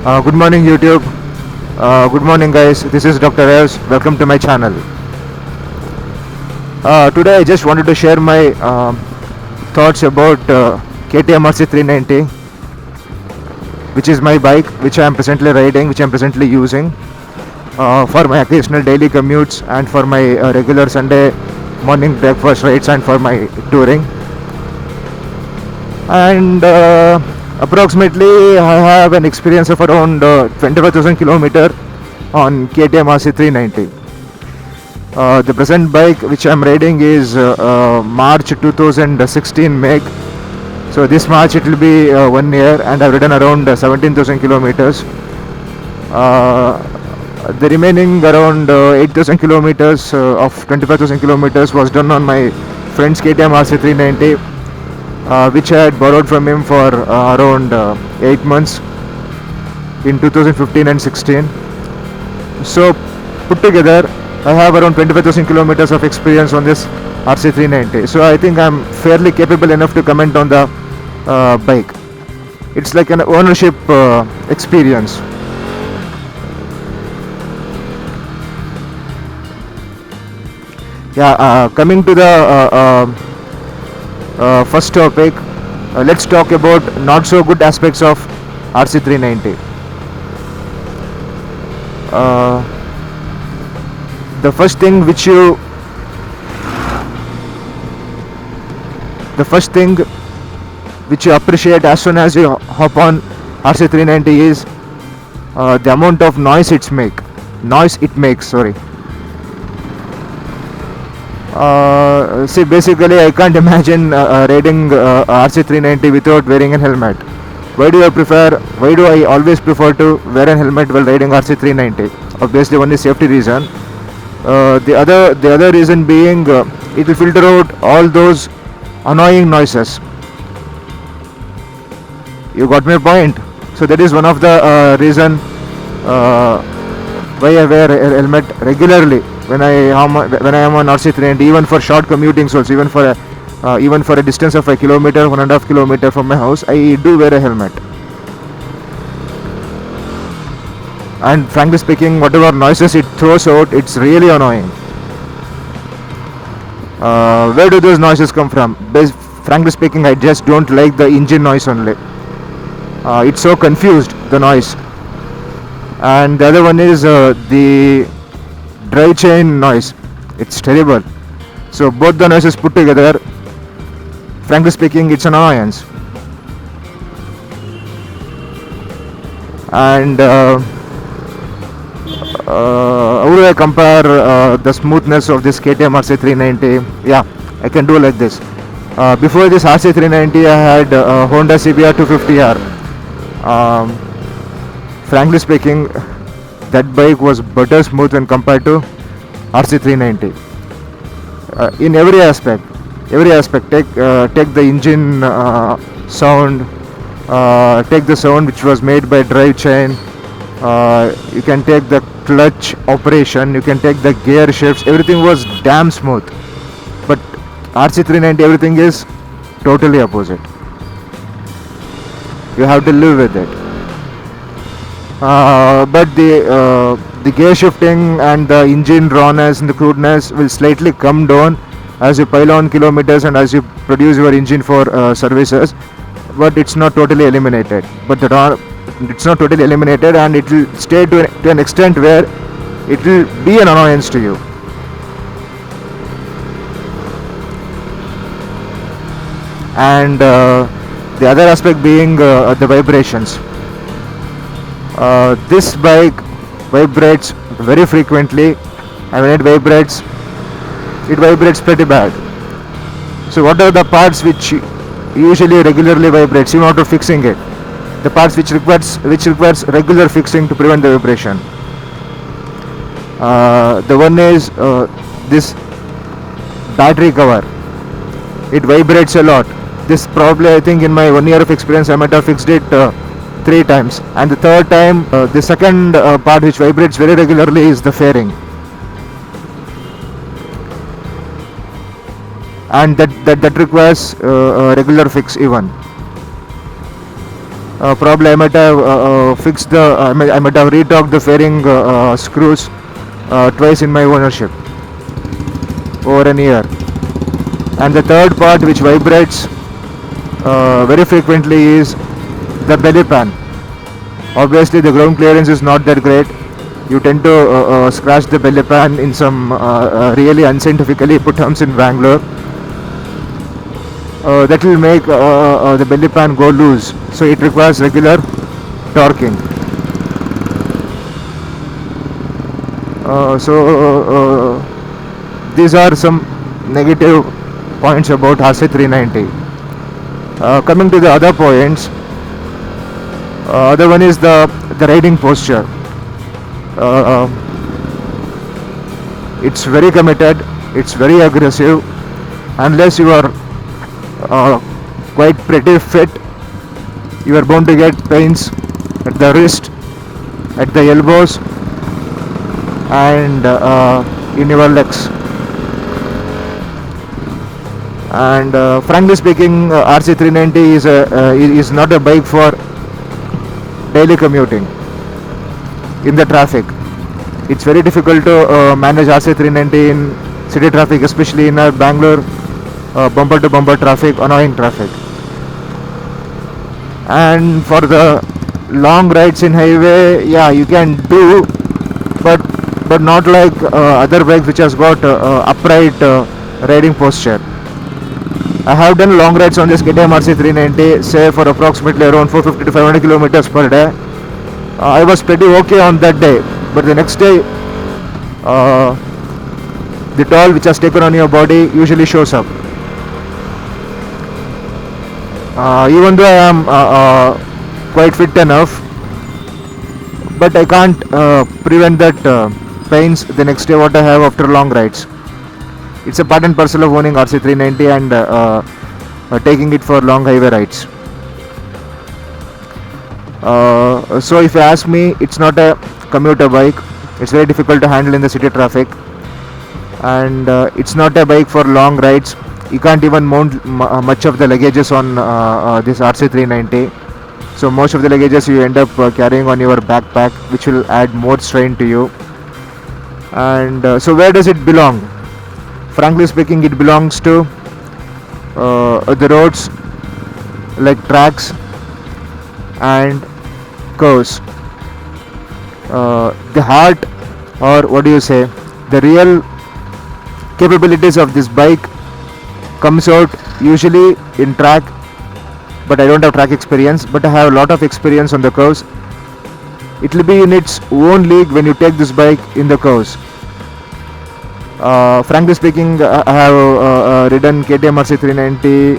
Good morning, YouTube. Good morning, guys. This is Dr. Els. Welcome to my channel. Today, I just wanted to share my thoughts about KTM RC390, which is my bike, which I am presently riding, which I am presently using for my occasional daily commutes and for my regular Sunday morning breakfast rides and for my touring. And approximately I have an experience of around 25,000 kilometer on KTM RC390. The present bike which I am riding is March 2016 make. So this March it will be 1 year, and I've ridden around 17,000 kilometers. The remaining around 8,000 kilometers of 25,000 kilometers was done on my friend's KTM RC390, which I had borrowed from him for around 8 months in 2015 and 16. So put together, I have around 25,000 kilometers of experience on this RC390. So I think I'm fairly capable enough to comment on the bike. It's like an ownership experience. Yeah, coming to the first topic, let's talk about not so good aspects of RC390. The first thing which you appreciate as soon as you hop on RC390 is the amount of noise it makes. Sorry. See, basically, I can't imagine riding RC390 without wearing a helmet. Why do I always prefer to wear a helmet while riding RC390? Obviously, one is safety reason. The other reason being it will filter out all those annoying noises. You got my point. So that is one of the reason why I wear a helmet regularly when I am on RC390, even for short commutings also, even for a distance of 1 kilometer, 1.5 kilometer from my house, I do wear a helmet. And frankly speaking, whatever noises it throws out, it's really annoying. Where do those noises come from? Frankly speaking, I just don't like the engine noise only. It's so confused, the noise. And the other one is the drive chain noise. It's terrible. So both the noises put together, frankly speaking, it's an annoyance. And how do I compare the smoothness of this KTM RC390? Yeah, I can do like this. Before this RC390, I had Honda CBR 250R. Frankly speaking, that bike was butter smooth when compared to RC390. In every aspect. Take the engine sound, take the sound which was made by drive chain. You can take the clutch operation, you can take the gear shifts. Everything was damn smooth. But RC390, everything is totally opposite. You have to live with it. But the gear shifting and the engine rawness and the crudeness will slightly come down as you pile on kilometers and as you produce your engine for services, but it's not totally eliminated. It's not totally eliminated, and it will stay to an extent where it will be an annoyance to you. And the other aspect being the vibrations. This bike vibrates very frequently, and when it vibrates pretty bad. So what are the parts which usually regularly vibrates even after fixing it? The parts which requires regular fixing to prevent the vibration. The one is this battery cover. It vibrates a lot. This probably, I think, in my 1 year of experience, I might have fixed it 3 times, and the third time, the second part which vibrates very regularly is the fairing, and that requires a regular fix even. Probably I might have fixed the I might have retorqued the fairing screws twice in my ownership over an year. And the third part which vibrates very frequently is the belly pan. Obviously the ground clearance is not that great. You tend to scratch the belly pan in some really unscientifically put terms in Bangalore. That will make the belly pan go loose, so it requires regular torquing. These are some negative points about RC390. Coming to the other points, other one is the riding posture. It's very committed, it's very aggressive. Unless you are quite pretty fit, you are bound to get pains at the wrist, at the elbows, and in your legs. And frankly speaking, RC390 is not a bike for daily commuting in the traffic. It's very difficult to manage RC390 in city traffic, especially in Bangalore bumper to bumper traffic, annoying traffic. And for the long rides in highway, yeah, you can do, but not like other bikes which has got upright riding posture. I have done long rides on this KTM RC390, say for approximately around 450 to 500 kilometers per day. I was pretty okay on that day, but the next day, the toll which has taken on your body usually shows up. Even though I am quite fit enough, but I can't prevent that pains the next day what I have after long rides. It's a part and parcel of owning RC390 and taking it for long highway rides. So if you ask me, it's not a commuter bike. It's very difficult to handle in the city traffic, and it's not a bike for long rides. You can't even mount much of the luggages on this RC390. So most of the luggages you end up carrying on your backpack, which will add more strain to you. And so where does it belong? Frankly speaking, it belongs to the roads like tracks and curves. The heart, or what do you say, the real capabilities of this bike comes out usually in track, but I don't have track experience, but I have a lot of experience on the curves. It will be in its own league when you take this bike in the curves. Frankly speaking, I have ridden KTM RC390,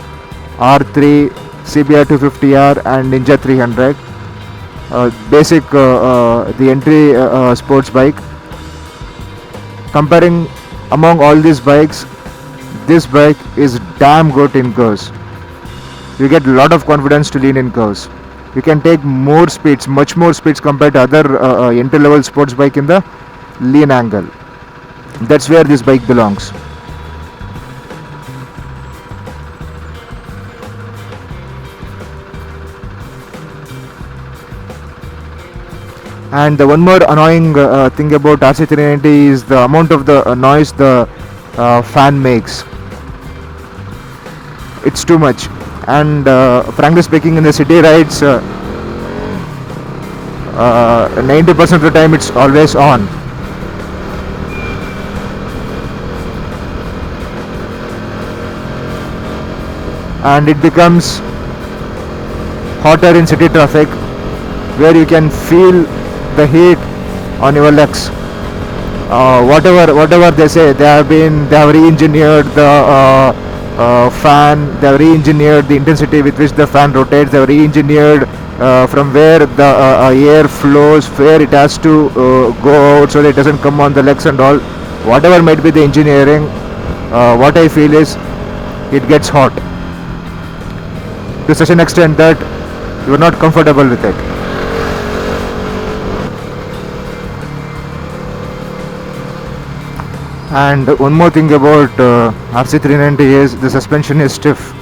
R3, CBR 250R and Ninja 300. Basic, the entry sports bike. Comparing among all these bikes, this bike is damn good in curves. You get a lot of confidence to lean in curves. You can take more speeds, much more speeds compared to other entry level sports bike in the lean angle. That's where this bike belongs. And the one more annoying thing about RC390 is the amount of the noise the fan makes. It's too much. And frankly speaking, in the city rides, 90% of the time it's always on. And it becomes hotter in city traffic, where you can feel the heat on your legs. Whatever they say, they have re-engineered the fan, they have re-engineered the intensity with which the fan rotates, they have re-engineered from where the air flows, where it has to go out so that it doesn't come on the legs and all. Whatever might be the engineering, what I feel is it gets hot to such an extent that you are not comfortable with it. And one more thing about RC390 is the suspension is stiff,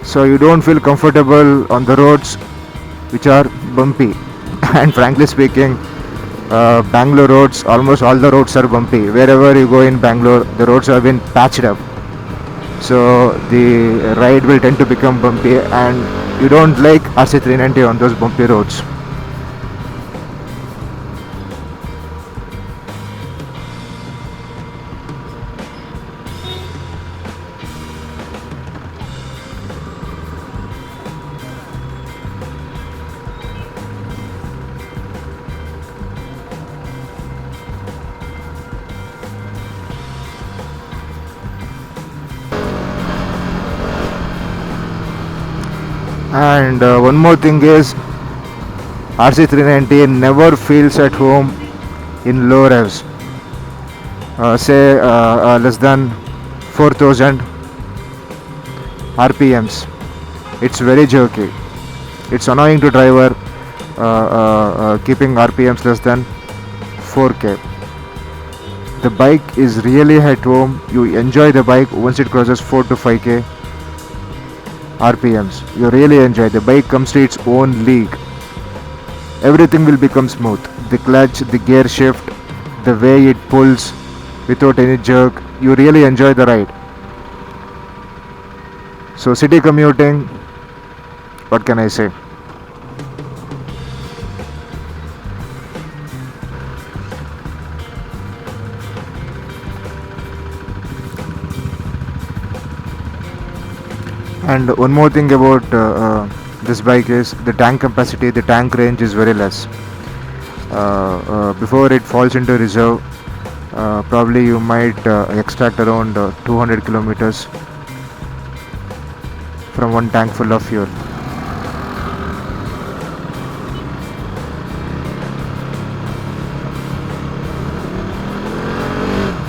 so you don't feel comfortable on the roads which are bumpy. And frankly speaking, Bangalore roads, almost all the roads are bumpy. Wherever you go in Bangalore, the roads have been patched up. So the ride will tend to become bumpy, and you don't like RC390 on those bumpy roads. And one more thing is, RC390 never feels at home in low revs. Say less than 4000 RPMs. It's very jerky. It's annoying to driver keeping RPMs less than 4k. The bike is really at home. You enjoy the bike once it crosses 4 to 5k RPMs. You really enjoy. The bike comes to its own league. Everything will become smooth. The clutch, the gear shift, the way it pulls without any jerk. You really enjoy the ride. So city commuting, what can I say? And one more thing about this bike is the tank capacity. The tank range is very less. Before it falls into reserve, probably you might extract around 200 kilometers from one tank full of fuel.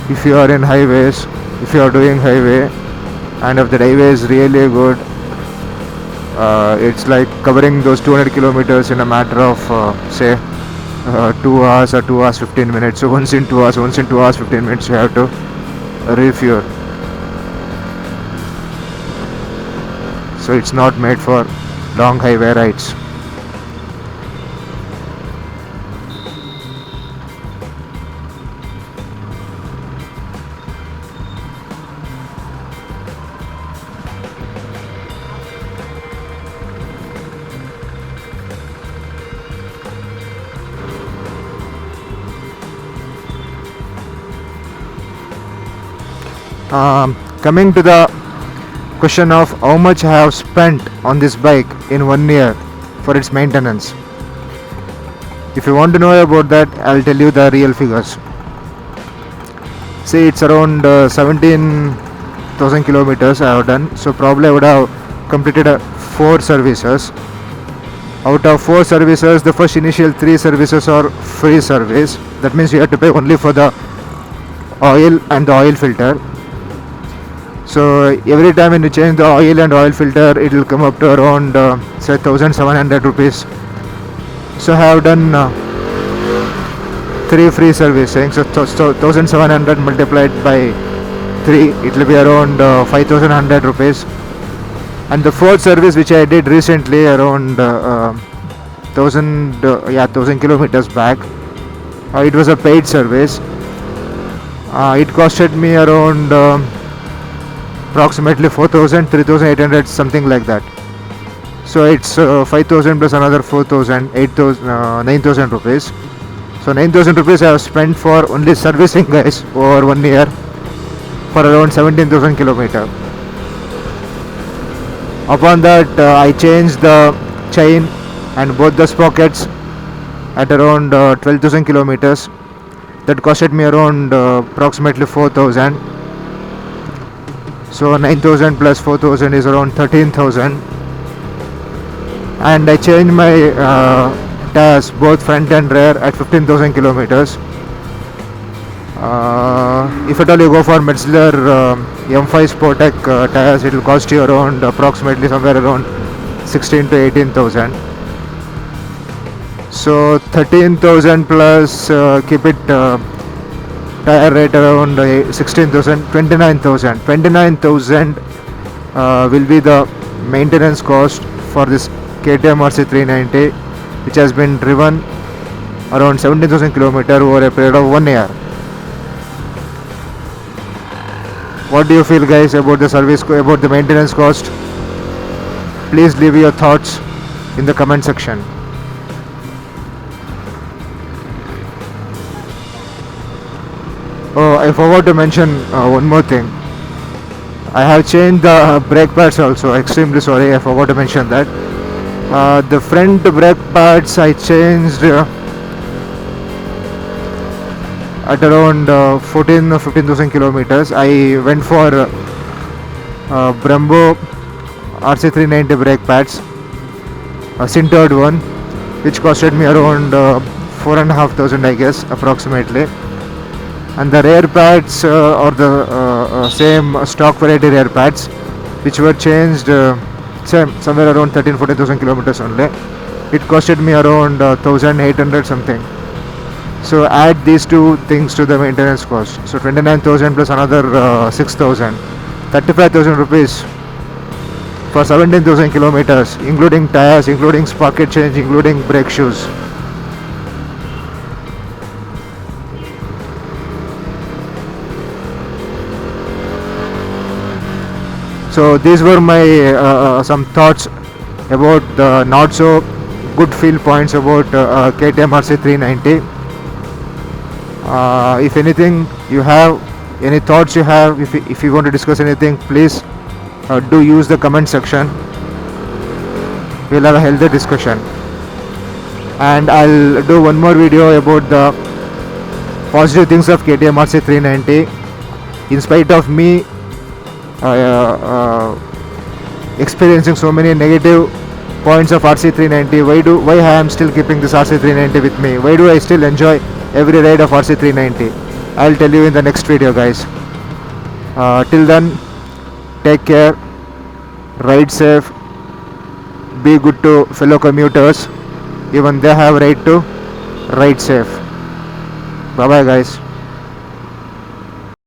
If you are in highways, if you are doing highway, and if the highway is really good, it's like covering those 200 kilometers in a matter of say 2 hours or 2 hours 15 minutes. So once in 2 hours, 15 minutes you have to refuel. So it's not made for long highway rides. Coming to the question of how much I have spent on this bike in 1 year for its maintenance. If you want to know about that, I'll tell you the real figures. See, it's around 17,000 kilometers I have done. So probably I would have completed 4 services. Out of 4 services, the first initial 3 services are free service. That means you have to pay only for the oil and the oil filter. So every time when you change the oil and oil filter, it will come up to around say 1700 rupees. So I have done 3 free servicing. So 1700 multiplied by 3, it will be around 5100 rupees. And the 4th service which I did recently, around 1000 kilometers back, it was a paid service. It costed me around approximately 4,000, 3,800, something like that. So it's 5,000 plus another 4,000, 8,000, 9,000 rupees. So 9,000 rupees I have spent for only servicing, guys, over 1 year for around 17,000 kilometers. Upon that, I changed the chain and both the sprockets at around 12,000 kilometers. That costed me around approximately 4,000. So 9,000 plus 4,000 is around 13,000. And I changed my tires, both front and rear, at 15,000 kilometers. If at all you go for Metzler M5 Sportec tires, it will cost you around approximately somewhere around 16 to 18,000. So 13,000 plus keep it tire rate around 16,000, 29,000. 29,000 will be the maintenance cost for this KTM RC390, which has been driven around 17,000 kilometers over a period of 1 year. What do you feel, guys, about the about the maintenance cost? Please leave your thoughts in the comment section. Oh, I forgot to mention one more thing. I have changed the brake pads also. Extremely sorry, I forgot to mention that. The front brake pads I changed at around 14 or 15,000 kilometers. I went for Brembo RC390 brake pads, a sintered one, which costed me around 4,500, I guess, approximately. And the rear pads are the same stock variety rear pads, which were changed somewhere around 13,000-14,000 kilometers only. It costed me around 1,800 something. So add these two things to the maintenance cost. So 29,000 plus another 6,000, 35,000 rupees for 17,000 kilometers, including tires, including sprocket change, including brake shoes. So these were my some thoughts about the not so good feel points about KTM RC390. If anything you have, any thoughts you have, if you want to discuss anything, please do use the comment section. We'll have a healthy discussion. And I'll do one more video about the positive things of KTM RC390. In spite of me experiencing so many negative points of RC390, why I am still keeping this RC390 with me? Why do I still enjoy every ride of RC390? I'll tell you in the next video, guys. Till then, take care, ride safe, be good to fellow commuters. Even they have right to ride safe. Bye bye, guys.